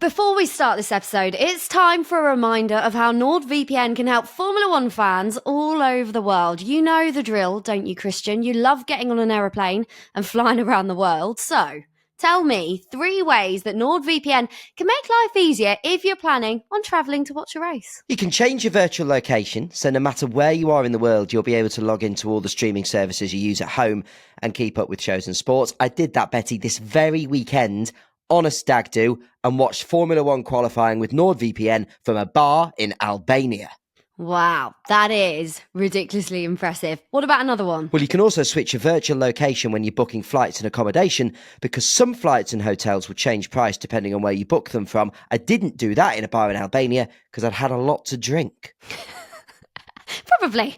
Before we start this episode, it's time for a reminder of how NordVPN can help Formula One fans all over the world. You know the drill, don't you, Christian? You love getting on an aeroplane and flying around the world. So, tell me 3 ways that NordVPN can make life easier if you're planning on travelling to watch a race. You can change your virtual location, so no matter where you are in the world, you'll be able to log into all the streaming services you use at home and keep up with shows and sports. I did that, Betty, this very weekend on a stag do and watched Formula One qualifying with NordVPN from a bar in Albania. Wow, that is ridiculously impressive. What about another one? Well, you can also switch your virtual location when you're booking flights and accommodation, because some flights and hotels will change price depending on where you book them from. I didn't do that in a bar in Albania because I'd had a lot to drink. Probably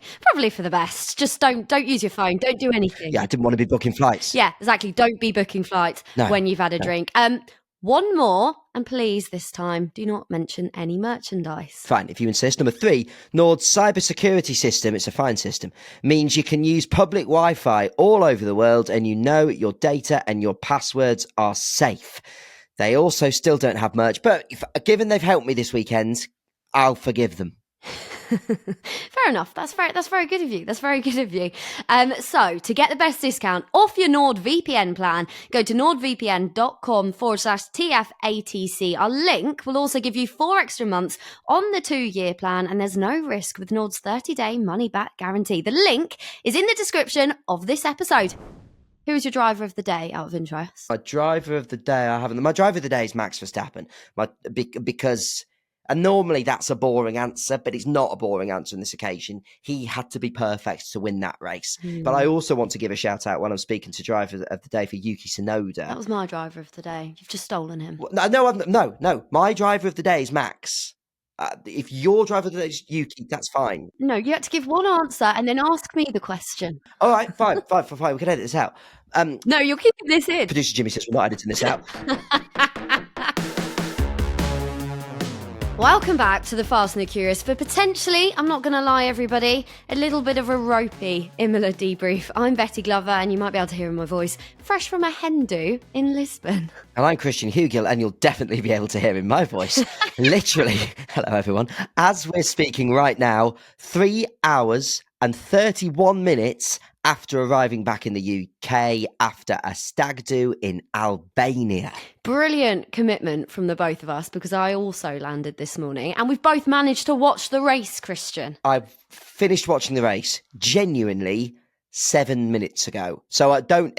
for the best. Just don't use your phone. Don't do anything. Yeah, I didn't want to be booking flights. Yeah, exactly. Don't be booking flights when you've had a drink. One more, and please this time, do not mention any merchandise. Fine, if you insist. Number 3, Nord's cybersecurity system, it's a fine system, means you can use public Wi-Fi all over the world and you know your data and your passwords are safe. They also still don't have merch, but given they've helped me this weekend, I'll forgive them. Fair enough. That's very good of you. So to get the best discount off your NordVPN plan, go to nordvpn.com/TFATC. Our link will also give you 4 extra months on the 2-year plan, and there's no risk with Nord's 30-day money-back guarantee. The link is in the description of this episode. Who is your driver of the day, out of interest? My driver of the day, my driver of the day is Max Verstappen, because... And normally that's a boring answer, but it's not a boring answer on this occasion. He had to be perfect to win that race. But I also want to give a shout out when I'm speaking to driver of the day for Yuki Tsunoda. That was my driver of the day. You've just stolen him. No. My driver of the day is Max. If your driver of the day is Yuki, that's fine. No, you have to give one answer and then ask me the question. All right, fine. We can edit this out. No, you're keeping this in. Producer Jimmy says we're not editing this out. Welcome back to the Fast and the Curious for potentially, I'm not going to lie everybody, a little bit of a ropey Imola debrief. I'm Betty Glover and you might be able to hear in my voice, fresh from a hen do in Lisbon. And I'm Christian Hugill and you'll definitely be able to hear in my voice. Literally, hello everyone, as we're speaking right now, 3 hours and 31 minutes after arriving back in the UK after a stag do in Albania. Brilliant commitment from the both of us, because I also landed this morning and we've both managed to watch the race, Christian. I've finished watching the race genuinely 7 minutes ago. So I don't,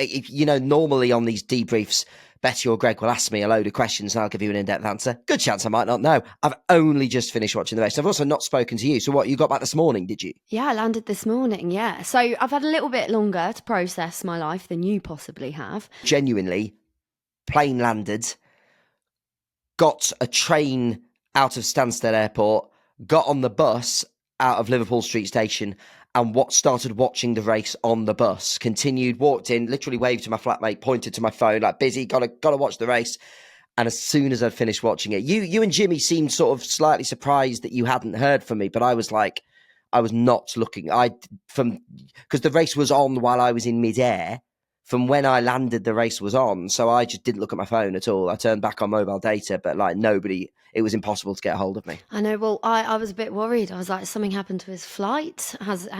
normally on these debriefs, Betty or Greg will ask me a load of questions and I'll give you an in-depth answer. Good chance I might not know. I've only just finished watching the race. I've also not spoken to you. So what, you got back this morning, did you? Yeah, I landed this morning, yeah. So I've had a little bit longer to process my life than you possibly have. Genuinely, plane landed, got a train out of Stansted Airport, got on the bus out of Liverpool Street Station and started watching the race on the bus. Continued, walked in, literally waved to my flatmate, pointed to my phone, like busy, gotta watch the race. And as soon as I'd finished watching it, you and Jimmy seemed sort of slightly surprised that you hadn't heard from me, but I was like, I was not looking. Because the race was on while I was in midair. From when I landed, the race was on, so I just didn't look at my phone at all. I turned back on mobile data, but it was impossible to get hold of me. I know, well, I was a bit worried. I was like, something happened to his flight?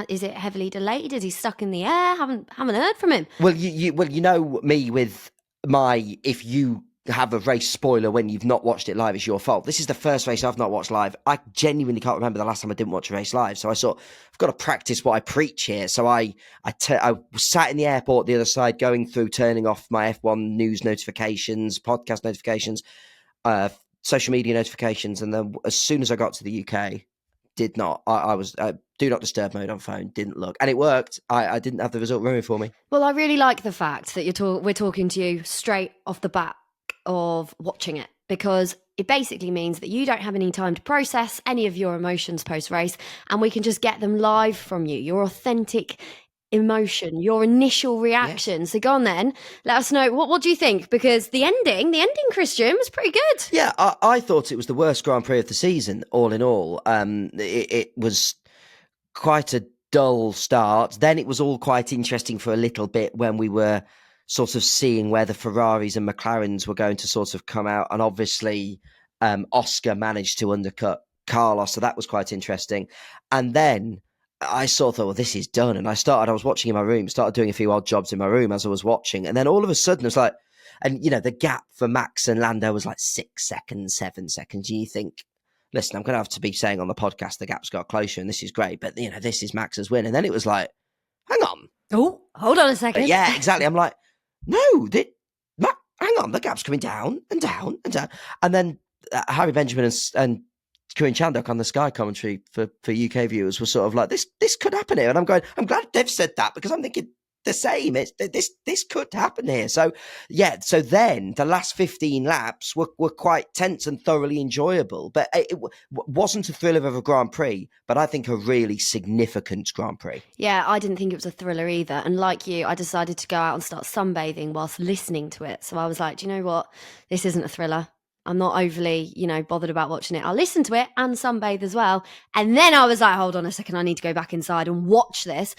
Is it heavily delayed? Is he stuck in the air? Haven't heard from him. Well, you know me with my, if you have a race spoiler when you've not watched it live, it's your fault. This is the first race I've not watched live. I genuinely can't remember the last time I didn't watch a race live. So I thought, I've got to practice what I preach here. So I sat in the airport the other side, going through, turning off my F1 news notifications, podcast notifications, social media notifications. And then as soon as I got to the UK, I was do not disturb mode on phone, didn't look. And it worked. I didn't have the result ruined for me. Well, I really like the fact that we're talking to you straight off the bat of watching it, because it basically means that you don't have any time to process any of your emotions post-race, and we can just get them live from you, your authentic emotion, your initial reaction. Yes. So go on then, let us know, what do you think? Because the ending, Christian, was pretty good. Yeah, I thought it was the worst Grand Prix of the season, all in all. It was quite a dull start. Then it was all quite interesting for a little bit when we were sort of seeing where the Ferraris and McLarens were going to sort of come out. And obviously Oscar managed to undercut Carlos, so that was quite interesting. And then I thought, well, this is done. And I was watching in my room, started doing a few odd jobs in my room as I was watching. And then all of a sudden it was like, and the gap for Max and Lando was like 6 seconds, 7 seconds. And you think, listen, I'm going to have to be saying on the podcast, the gap's got closer and this is great. But, this is Max's win. And then it was like, hang on. Oh, hold on a second. But yeah, exactly. I'm like, no, hang on, the gap's coming down and down and down. And then Harry Benjamin and Corinne Chandok on the Sky commentary for UK viewers was sort of like, this could happen here. And I'm glad they've said that, because I'm thinking the same. It's this could happen here. So yeah, so then the last 15 laps were quite tense and thoroughly enjoyable. But it wasn't a thriller of a Grand Prix, but I think a really significant Grand Prix. Yeah, I didn't think it was a thriller either. And like you, I decided to go out and start sunbathing whilst listening to it. So I was like, do you know what? This isn't a thriller. I'm not overly, bothered about watching it. I'll listen to it and sunbathe as well. And then I was like, hold on a second, I need to go back inside and watch this.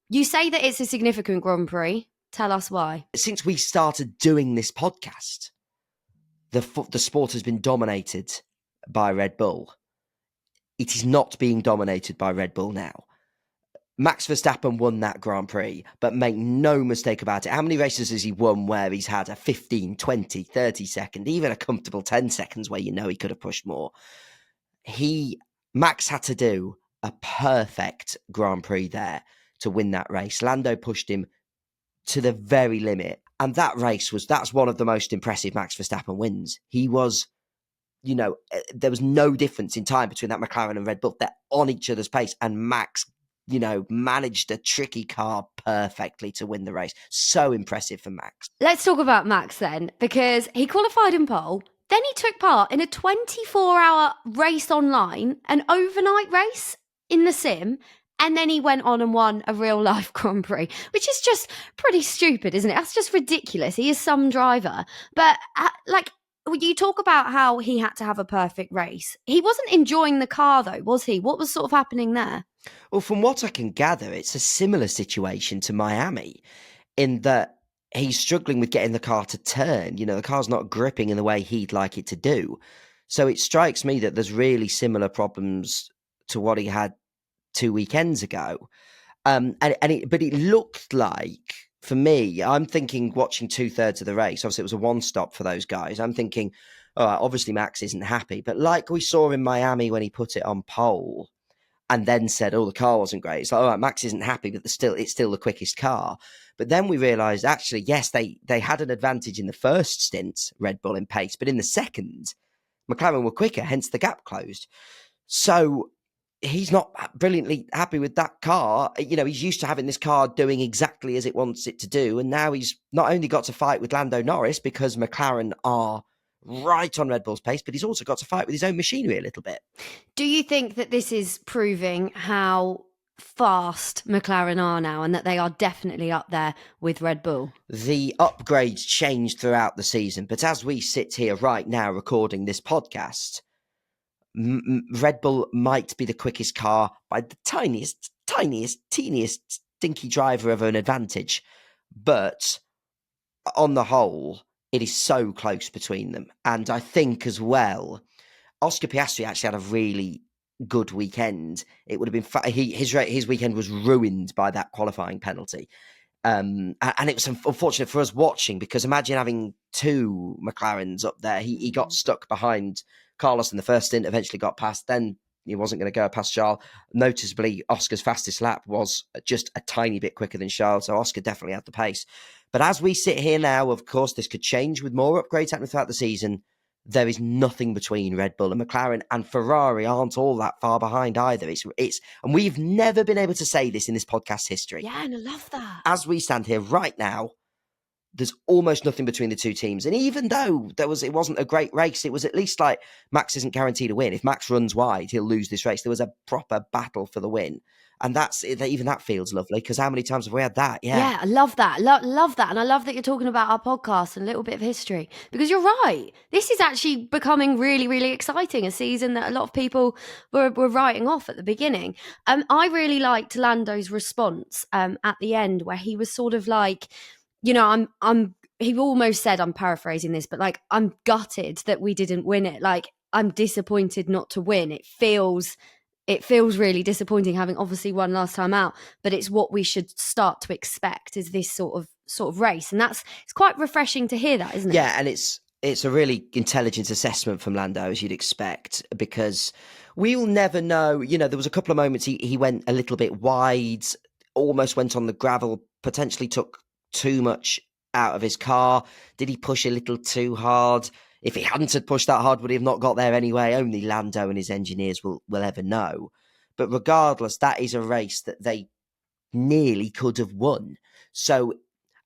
You say that it's a significant Grand Prix. Tell us why. Since we started doing this podcast, the sport has been dominated by Red Bull. It is not being dominated by Red Bull now. Max Verstappen won that Grand Prix, but make no mistake about it. How many races has he won where he's had a 15, 20, 30 second, even a comfortable 10 seconds where he could have pushed more? Max had to do a perfect Grand Prix there to win that race. Lando pushed him to the very limit. And that race that's one of the most impressive Max Verstappen wins. He was, there was no difference in time between that McLaren and Red Bull. They're on each other's pace, and Max, managed a tricky car perfectly to win the race. So impressive for Max. Let's talk about Max then, because he qualified in pole. Then he took part in a 24-hour race online, an overnight race in the sim. And then he went on and won a real-life Grand Prix, which is just pretty stupid, isn't it? That's just ridiculous. He is some driver. But, you talk about how he had to have a perfect race. He wasn't enjoying the car, though, was he? What was sort of happening there? Well, from what I can gather, it's a similar situation to Miami, in that he's struggling with getting the car to turn. The car's not gripping in the way he'd like it to do. So it strikes me that there's really similar problems to what he had 2 weekends ago. But it looked like, for me, I'm thinking, watching 2/3 of the race, obviously it was a one stop for those guys. I'm thinking, all right, obviously Max isn't happy, but like we saw in Miami when he put it on pole and then said, oh, the car wasn't great. It's like, all right, Max isn't happy, but it's still the quickest car. But then we realised, actually, yes, they had an advantage in the first stint, Red Bull in pace, but in the second, McLaren were quicker, hence the gap closed. So he's not brilliantly happy with that car. He's used to having this car doing exactly as it wants it to do. And now he's not only got to fight with Lando Norris, because McLaren are right on Red Bull's pace, but he's also got to fight with his own machinery a little bit. Do you think that this is proving how fast McLaren are now, and that they are definitely up there with Red Bull? The upgrades changed throughout the season, but as we sit here right now recording this podcast, Red Bull might be the quickest car by the teeniest, stinky driver of an advantage. But on the whole, it is so close between them. And I think as well, Oscar Piastri actually had a really good weekend. It would have been his weekend was ruined by that qualifying penalty. And it was unfortunate for us watching, because imagine having two McLarens up there. He got stuck behind Carlos in the first stint, eventually got past. Then he wasn't going to go past Charles. Noticeably, Oscar's fastest lap was just a tiny bit quicker than Charles, so Oscar definitely had the pace. But as we sit here now, of course, this could change with more upgrades happening throughout the season. There is nothing between Red Bull and McLaren, and Ferrari aren't all that far behind either. And we've never been able to say this in this podcast history. Yeah, and I love that. As we stand here right now, there's almost nothing between the two teams. And even though it wasn't a great race, it was at least like Max isn't guaranteed a win. If Max runs wide, he'll lose this race. There was a proper battle for the win. And even that feels lovely, because how many times have we had that? Yeah, I love that. Love that. And I love that you're talking about our podcast and a little bit of history, because you're right. This is actually becoming really, really exciting, a season that a lot of people were writing off at the beginning. I really liked Lando's response at the end, where he was sort of like, I'm he almost said, I'm paraphrasing this, but like, I'm gutted that we didn't win it. Like, I'm disappointed not to win. It feels really disappointing, having obviously won last time out, but it's what we should start to expect, is this sort of race. And it's quite refreshing to hear that, isn't it? Yeah, and it's a really intelligent assessment from Lando, as you'd expect, because we'll never know. You know, there was a couple of moments he went a little bit wide, almost went on the gravel, potentially took too much out of his car. Did he push a little too hard? If he hadn't had pushed that hard, would he have not got there anyway? Only Lando and his engineers will ever know. But regardless, that is a race that they nearly could have won. So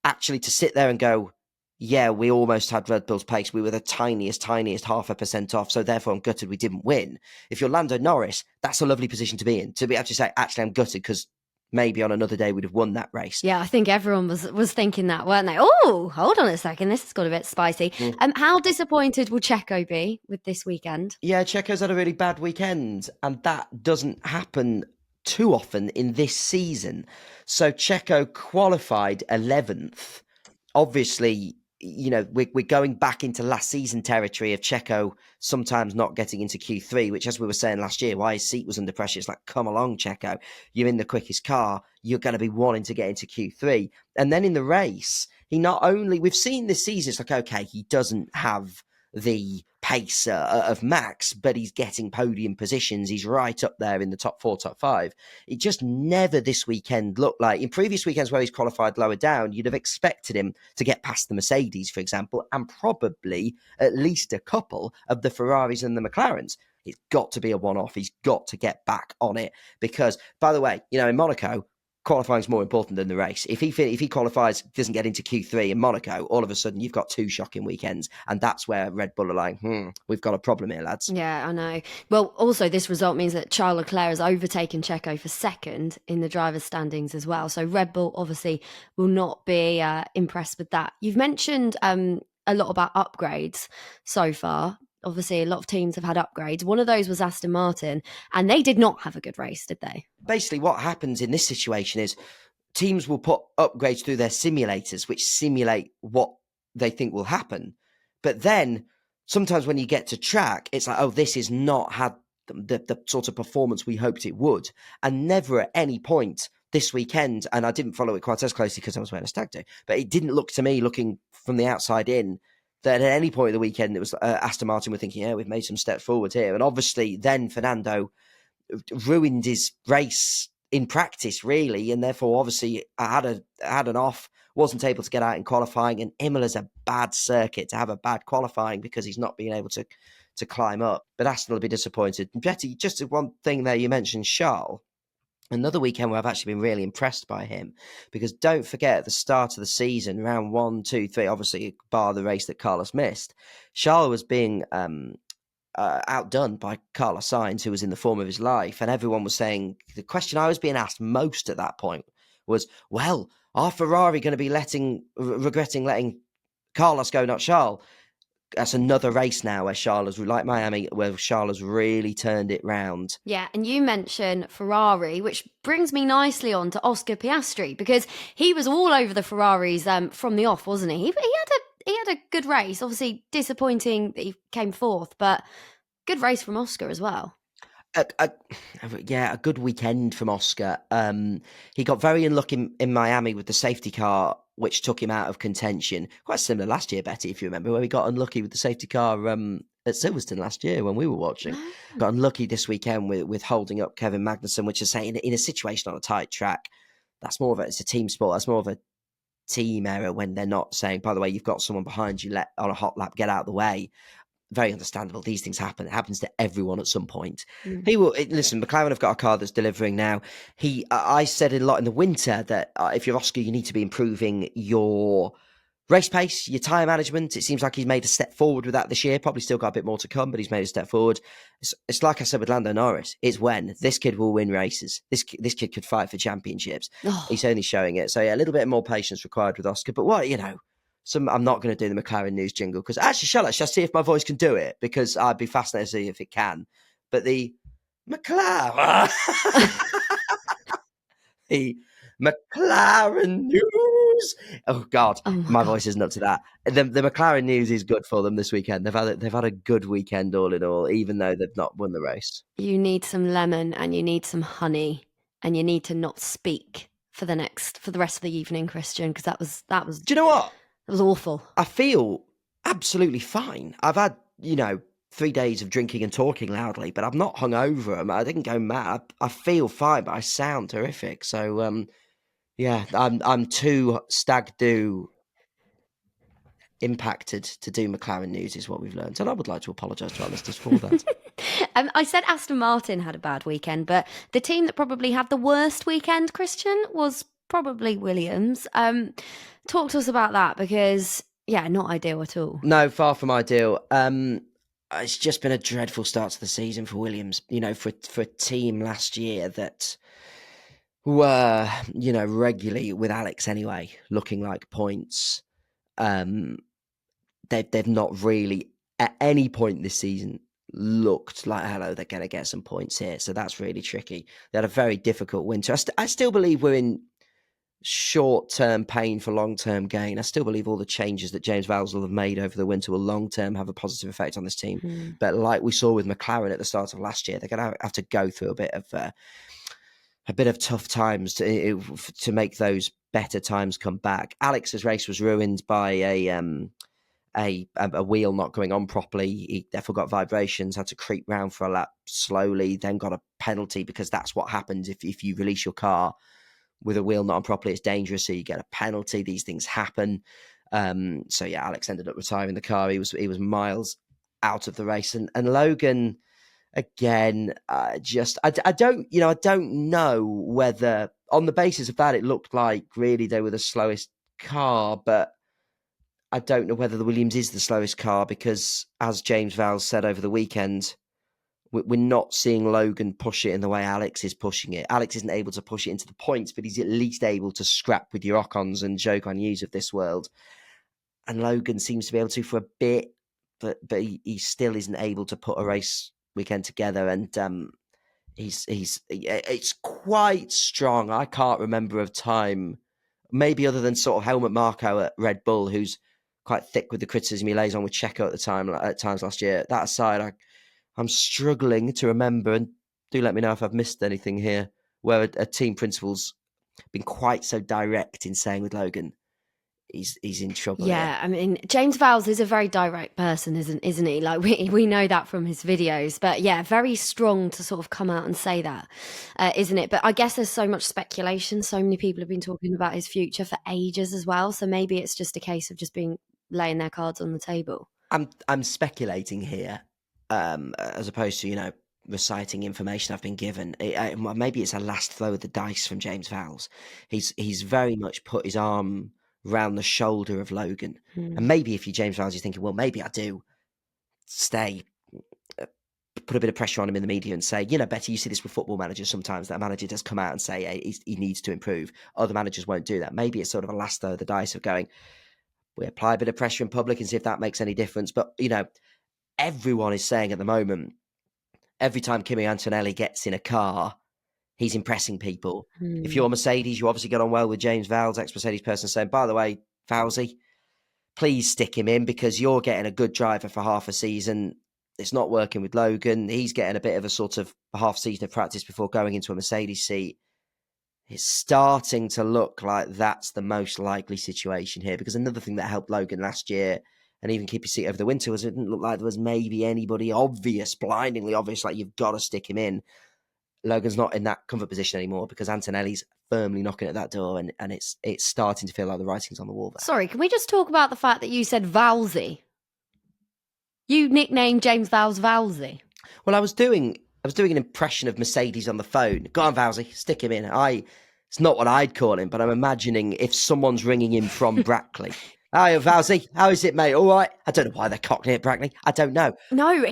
actually to sit there and go, yeah, we almost had Red Bull's pace. We were the tiniest 0.5% off. So therefore I'm gutted we didn't win. If you're Lando Norris, that's a lovely position to be in. To be able to say, actually, I'm gutted because maybe on another day we'd have won that race. Yeah, I think everyone was thinking that, weren't they? Oh, hold on a second. This has got a bit spicy. How disappointed will Checo be with this weekend? Yeah, Checo's had a really bad weekend, and that doesn't happen too often in this season. So Checo qualified 11th. Obviously, you know, we're going back into last season territory of Checo sometimes not getting into Q3, which, as we were saying last year, why his seat was under pressure. It's like, come along, Checo. You're in the quickest car. You're going to be wanting to get into Q3. And then in the race, he not only, we've seen this season, it's like, okay, he doesn't have the pace of Max, but he's getting podium positions. He's right up there in the top 4, top 5. It just never this weekend looked like. In previous weekends where he's qualified lower down, you'd have expected him to get past the Mercedes, for example, and probably at least a couple of the Ferraris and the McLarens. It's got to be a one-off. He's got to get back on it because, by the way, you know, in Monaco, qualifying is more important than the race. If he qualifies, doesn't get into Q3 in Monaco, all of a sudden you've got 2 shocking weekends, and that's where Red Bull are like, we've got a problem here, lads. Yeah, I know. Well, also this result means that Charles Leclerc has overtaken Checo for second in the drivers' standings as well. So Red Bull obviously will not be impressed with that. You've mentioned a lot about upgrades so far. Obviously, a lot of teams have had upgrades. One of those was Aston Martin, and they did not have a good race, did they? Basically, what happens in this situation is teams will put upgrades through their simulators, which simulate what they think will happen. But then sometimes when you get to track, it's like, oh, this has not had the sort of performance we hoped it would. And never at any point this weekend, and I didn't follow it quite as closely because I was wearing a stag do, but it didn't look to me, looking from the outside in, that at any point of the weekend, it was Aston Martin were thinking, yeah, we've made some steps forward here. And obviously then Fernando ruined his race in practice, really. And therefore, obviously, I had an off, wasn't able to get out in qualifying. And Imola's a bad circuit to have a bad qualifying because he's not being able to climb up. But Aston will be disappointed. And Betty, just one thing there, you mentioned Charles. Another weekend where I've actually been really impressed by him, because don't forget at the start of the season, round 1, 2, 3, obviously bar the race that Carlos missed, Charles was being outdone by Carlos Sainz, who was in the form of his life, and everyone was saying, the question I was being asked most at that point was, well, are Ferrari going to be regretting letting Carlos go, not Charles? That's another race now where Charles, like Miami, where Charles really turned it round. Yeah, and you mentioned Ferrari, which brings me nicely on to Oscar Piastri, because he was all over the Ferraris from the off, wasn't he? He had a good race. Obviously disappointing that he came fourth, but good race from Oscar as well. A good weekend from Oscar. He got very unlucky in Miami with the safety car, which took him out of contention. Quite similar last year, Betty, if you remember, where he got unlucky with the safety car at Silverstone last year when we were watching. Got unlucky this weekend with holding up Kevin Magnussen, which is saying in a situation on a tight track, it's a team sport. That's more of a team error when they're not saying, by the way, you've got someone behind you, on a hot lap, get out of the way. Very understandable. These things happen. It happens to everyone at some point. Listen, McLaren have got a car that's delivering now. I said a lot in the winter that if you're Oscar, you need to be improving your race pace, your tyre management. It seems like he's made a step forward with that this year. Probably still got a bit more to come, but he's made a step forward. It's like I said with Lando Norris. It's when this kid will win races. This kid could fight for championships. He's only showing it. So yeah, a little bit more patience required with Oscar. But I'm not going to do the McLaren news jingle because actually, shall I see if my voice can do it? Because I'd be fascinated to see if it can. But the McLaren, the McLaren news. news. Oh God, Oh my my God. voice isn't up to that. The McLaren news is good for them this weekend. They've had a good weekend all in all, even though they've not won the race. You need some lemon and you need some honey and you need to not speak for the rest of the evening, Christian, because that was Do you know what? that was awful. I feel absolutely fine. I've had, 3 days of drinking and talking loudly, but I've not hung over. I didn't go mad. I feel fine, but I sound terrific. So, yeah, I'm too stag do impacted to do McLaren news is what we've learned. And I would like to apologise to our listeners for that. I said Aston Martin had a bad weekend, but the team that probably had the worst weekend, Christian, was probably Williams. Talk to us about that because, yeah, not ideal at all. No, far from ideal. It's just been a dreadful start to the season for Williams. For a team last year that were, regularly with Alex anyway, looking like points. They've not really at any point this season looked like, hello, they're going to get some points here. So that's really tricky. They had a very difficult winter. I still believe we're in short-term pain for long-term gain. I still believe all the changes that James Vowles will have made over the winter will long-term have a positive effect on this team. But like we saw with McLaren at the start of last year, they're going to have to go through a bit of tough times to make those better times come back. Alex's race was ruined by a wheel not going on properly. He therefore got vibrations, had to creep round for a lap slowly, then got a penalty because that's what happens if you release your car with a wheel not on properly. It's dangerous, so you get a penalty. These things happen. So yeah, Alex ended up retiring the car. He was miles out of the race, and Logan again. I don't know whether on the basis of that it looked like really they were the slowest car, but I don't know whether the Williams is the slowest car because, as James Vowles said over the weekend, we're not seeing Logan push it in the way Alex is pushing it. Alex isn't able to push it into the points, but he's at least able to scrap with your Ocons and Zhou Guanyu's of this world. And Logan seems to be able to for a bit, but he still isn't able to put a race weekend together. And it's quite strong. I can't remember of time, maybe other than sort of Helmut Marko at Red Bull, who's quite thick with the criticism he lays on with Checo at times last year. That aside, I'm struggling to remember, and do let me know if I've missed anything here, where a team principal's been quite so direct in saying with Logan, he's in trouble. Yeah, here. I mean, James Vowles is a very direct person, isn't he? Like we know that from his videos, but yeah, very strong to sort of come out and say that, isn't it? But I guess there's so much speculation. So many people have been talking about his future for ages as well. So maybe it's just a case of just laying their cards on the table. I'm speculating here, as opposed to reciting information I've been given. Maybe it's a last throw of the dice from James Vowles. He's very much put his arm round the shoulder of Logan, and maybe if you're James Vowles, you're thinking, well, maybe I do stay. Put a bit of pressure on him in the media and say, Betty, you see this with football managers sometimes, that a manager does come out and say, hey, he needs to improve. Other managers won't do that. Maybe it's sort of a last throw of the dice of going, we apply a bit of pressure in public and see if that makes any difference. But, everyone is saying at the moment, every time Kimi Antonelli gets in a car, he's impressing people. If you're Mercedes, you obviously get on well with James Vowles, ex-Mercedes person, saying, by the way, Vowlesy, please stick him in because you're getting a good driver for half a season. It's not working with Logan. He's getting a bit of a sort of a half season of practice before going into a Mercedes seat. It's starting to look like that's the most likely situation here, because another thing that helped Logan last year and even keep his seat over the winter was it didn't look like there was maybe anybody blindingly obvious, like you've got to stick him in. Logan's not in that comfort position anymore because Antonelli's firmly knocking at that door, and it's starting to feel like the writing's on the wall there. Sorry, can we just talk about the fact that you said Vowlesy? You nicknamed James Vowles Vowlesy. Well, I was doing an impression of Mercedes on the phone. Go on, Vowlesy, stick him in. It's not what I'd call him, but I'm imagining if someone's ringing him from Brackley, Hi, Vowsy. How is it, mate? All right. I don't know why they're cockney at Brackney. I don't know. No,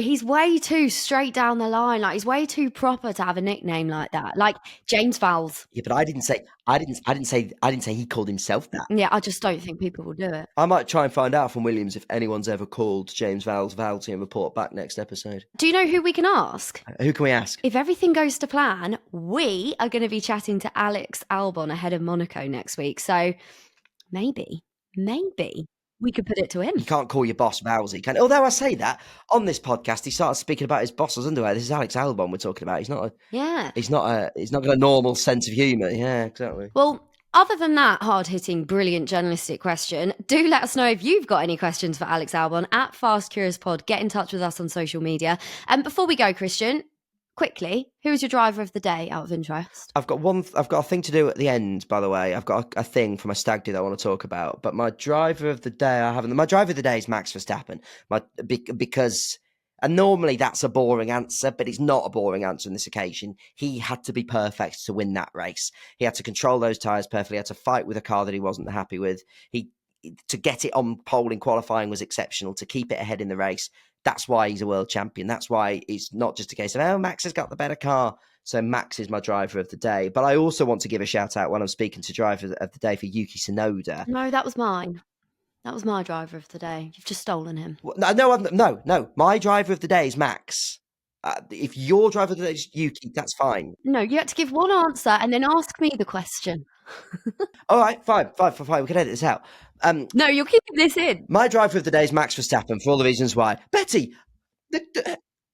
he's way too straight down the line. Like, he's way too proper to have a nickname like that. Like James Vowles. Yeah, but I didn't say he called himself that. Yeah, I just don't think people will do it. I might try and find out from Williams if anyone's ever called James Vowsy and report back next episode. Do you know who we can ask? Who can we ask? If everything goes to plan, we are going to be chatting to Alex Albon ahead of Monaco next week. So maybe we could put it to him. You can't call your boss Vowsy, can? Although I say that on this podcast, he started speaking about his boss's underwear. This is Alex Albon we're talking about. He's not got a normal sense of humour. Yeah, exactly. Well, other than that hard-hitting, brilliant journalistic question, do let us know if you've got any questions for Alex Albon at Fast Curious Pod. Get in touch with us on social media. And before we go, Christian, quickly, who is your driver of the day out of interest? I've got a thing to do at the end, by the way. I've got a thing from a stag do that I want to talk about. But my driver of the day, my driver of the day is Max Verstappen. Because, and normally that's a boring answer, but it's not a boring answer on this occasion. He had to be perfect to win that race. He had to control those tyres perfectly. He had to fight with a car that he wasn't happy with. To get it on pole in qualifying was exceptional. To keep it ahead in the race, that's why he's a world champion. That's why it's not just a case of, oh, Max has got the better car. So Max is my driver of the day. But I also want to give a shout out when I'm speaking to driver of the day for Yuki Tsunoda. No, that was mine. That was my driver of the day. You've just stolen him. No. My driver of the day is Max. If your driver of the day is Yuki, that's fine. No, you had to give one answer and then ask me the question. All right, fine. We can edit this out. No, you're keeping this in. My driver of the day is Max Verstappen for all the reasons why. Betty,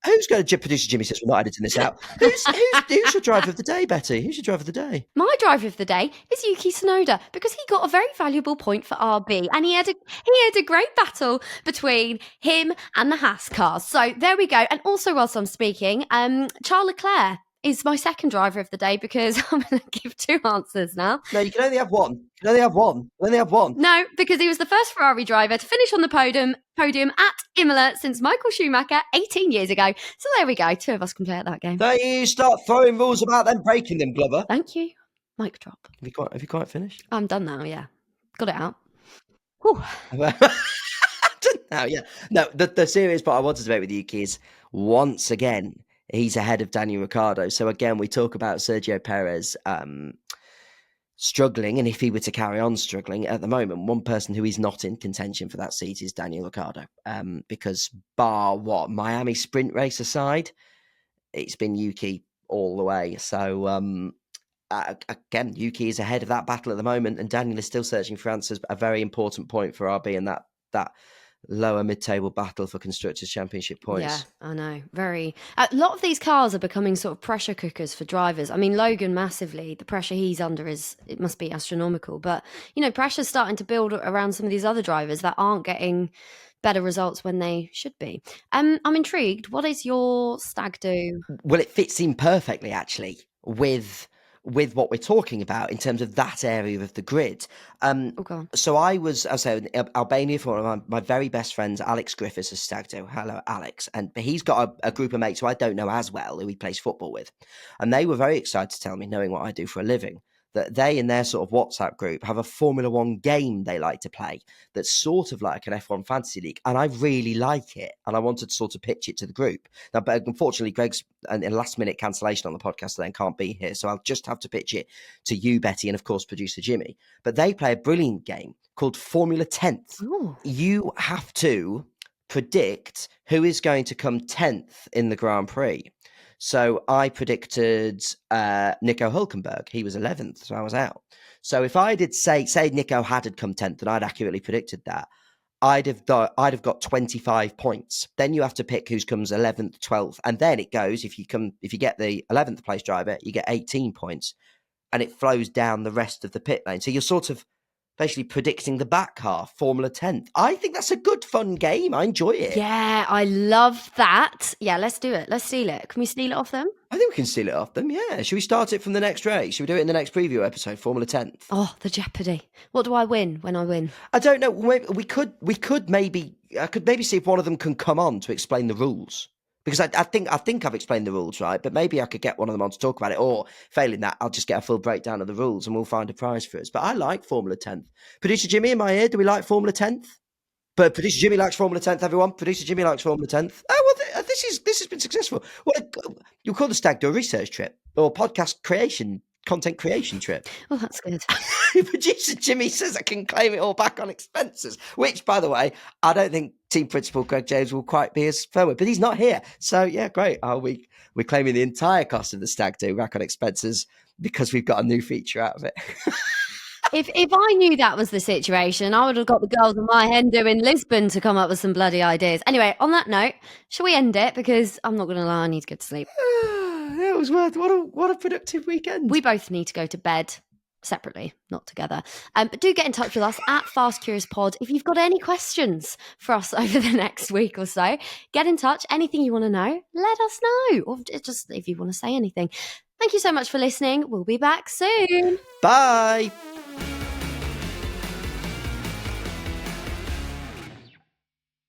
who's going to producer Jimmy says we're not editing this out. Who's your driver of the day, Betty? Who's your driver of the day? My driver of the day is Yuki Tsunoda because he got a very valuable point for RB and he had a great battle between him and the Haas cars. So there we go. And also, whilst I'm speaking, Charles Leclerc is my second driver of the day because I'm going to give two answers now. No, you can only have one. No, because he was the first Ferrari driver to finish on the podium at Imola since Michael Schumacher 18 years ago. So there we go. Two of us can play at that game. Don't you start throwing rules about them breaking them, Glover. Thank you. Mic drop. Have you quite finished? I'm done now, yeah. Got it out. Whew. Now, yeah. No, the serious part I wanted to make with Yuki is once again, he's ahead of Daniel Ricciardo. So again, we talk about Sergio Perez struggling, and if he were to carry on struggling at the moment, one person who is not in contention for that seat is Daniel Ricciardo. Because bar Miami sprint race aside, it's been Yuki all the way. So again, Yuki is ahead of that battle at the moment, and Daniel is still searching for answers. A very important point for RB in that lower mid-table battle for Constructors' Championship points. Yeah, I know. Very. A lot of these cars are becoming sort of pressure cookers for drivers. I mean, Logan massively, the pressure he's under it must be astronomical. But, pressure's starting to build around some of these other drivers that aren't getting better results when they should be. I'm intrigued. What is your stag do? Well, it fits in perfectly, actually, with what we're talking about in terms of that area of the grid. So I was in Albania for one of my very best friends, Alex Griffiths, as stag do. Hello, Alex. But he's got a group of mates who I don't know as well, who he plays football with. And they were very excited to tell me, knowing what I do for a living, that they in their sort of WhatsApp group have a Formula One game they like to play that's sort of like an F1 fantasy league. And I really like it. And I wanted to sort of pitch it to the group. Now, but unfortunately, Greg's in a last minute cancellation on the podcast and then can't be here. So I'll just have to pitch it to you, Betty, and of course, producer Jimmy. But they play a brilliant game called Formula 10th. Ooh. You have to predict who is going to come 10th in the Grand Prix. So I predicted Nico Hülkenberg. He was 11th, so I was out. So if I did say Nico had come 10th and I'd accurately predicted that, I'd have got 25 points. Then you have to pick who comes 11th, 12th, and then it goes. If you get the 11th place driver, you get 18 points, and it flows down the rest of the pit lane. So you're sort of basically predicting the back half, Formula 10th. I think that's a good, fun game. I enjoy it. Yeah, I love that. Yeah, let's do it. Let's steal it. Can we steal it off them? I think we can steal it off them, yeah. Should we start it from the next race? Should we do it in the next preview episode, Formula 10th? Oh, the jeopardy. What do I win when I win? I don't know. I could maybe see if one of them can come on to explain the rules. Because I think I've explained the rules right, but maybe I could get one of them on to talk about it. Or failing that, I'll just get a full breakdown of the rules and we'll find a prize for us. But I like Formula 10th. Producer Jimmy, in my ear, do we like Formula 10th? But Producer Jimmy likes Formula 10th, everyone. Producer Jimmy likes Formula 10th. Oh, well, this has been successful. You call the stag do a research trip or podcast creation, content creation trip. Oh, that's good. Producer Jimmy says I can claim it all back on expenses, which, by the way, I don't think team principal Greg James will quite be as firm with, but he's not here. So, yeah, great. We're claiming the entire cost of the stag do back on expenses because we've got a new feature out of it. If I knew that was the situation, I would have got the girls in my hen doing Lisbon to come up with some bloody ideas. Anyway, on that note, shall we end it? Because I'm not going to lie, I need to go to sleep. It was worth what a productive weekend. We both need to go to bed separately, not together. But do get in touch with us at Fast Curious Pod if you've got any questions for us over the next week or so. Get in touch. Anything you want to know, let us know. Or just if you want to say anything. Thank you so much for listening. We'll be back soon. Bye.